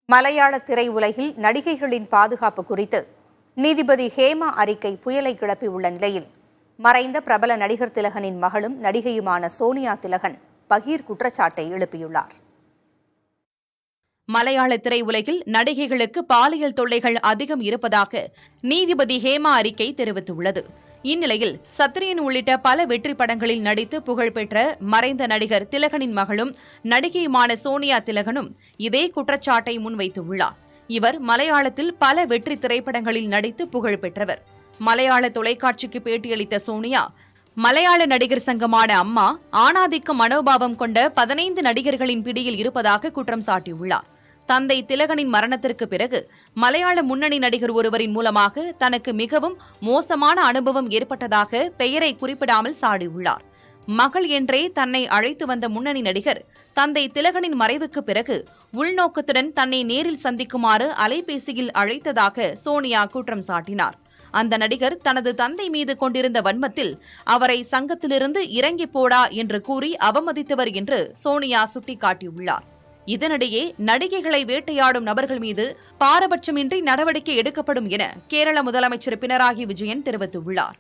மலையாள திரையுலகில் நடிகைகளின் பாதுகாப்பு குறித்து நீதிபதி ஹேமா அறிக்கை புயலை கிளப்பியுள்ள நிலையில் மறைந்த பிரபல நடிகர் திலகனின் மகளும் நடிகையுமான சோனியா திலகன் பகீர் குற்றச்சாட்டை எழுப்பியுள்ளார். மலையாள திரையுலகில் நடிகைகளுக்கு பாலியல் தொல்லைகள் அதிகம் இருப்பதாக நீதிபதி ஹேமா அறிக்கை தெரிவித்துள்ளது. இந்நிலையில் சத்ரியன் உள்ளிட்ட பல வெற்றி படங்களில் நடித்து புகழ்பெற்ற மறைந்த நடிகர் திலகனின் மகளும் நடிகையுமான சோனியா திலகனும் இதே குற்றச்சாட்டை முன்வைத்துள்ளார். இவர் மலையாளத்தில் பல வெற்றி திரைப்படங்களில் நடித்து புகழ் பெற்றவர். மலையாள தொலைக்காட்சிக்கு பேட்டியளித்த சோனியா, மலையாள நடிகர் சங்கமான அம்மா ஆணாதிக்க மனோபாவம் கொண்ட 15 நடிகர்களின் பிடியில் இருப்பதாக குற்றம் சாட்டியுள்ளார். தந்தை திலகனின் மரணத்திற்கு பிறகு மலையாள முன்னணி நடிகர் ஒருவரின் மூலமாக தனக்கு மிகவும் மோசமான அனுபவம் ஏற்பட்டதாக பெயரை குறிப்பிடாமல் சாடியுள்ளார். மகள் என்றே தன்னை அழைத்து வந்த முன்னணி நடிகர் தந்தை திலகனின் மறைவுக்கு பிறகு உள்நோக்கத்துடன் தன்னை நேரில் சந்திக்குமாறு அலைபேசியில் அழைத்ததாக சோனியா குற்றம் சாட்டினார். அந்த நடிகர் தனது தந்தை மீது கொண்டிருந்த வன்மத்தில் அவரை சங்கத்திலிருந்து இறங்கி போடா என்று கூறி அவமதித்தவர் என்று சோனியா சுட்டிக்காட்டியுள்ளார். இதனிடையே நடிகைகளை வேட்டையாடும் நபர்கள் மீது பாரபட்சமின்றி நடவடிக்கை எடுக்கப்படும் என கேரள முதலமைச்சர் பினராயி விஜயன் தெரிவித்துள்ளார்.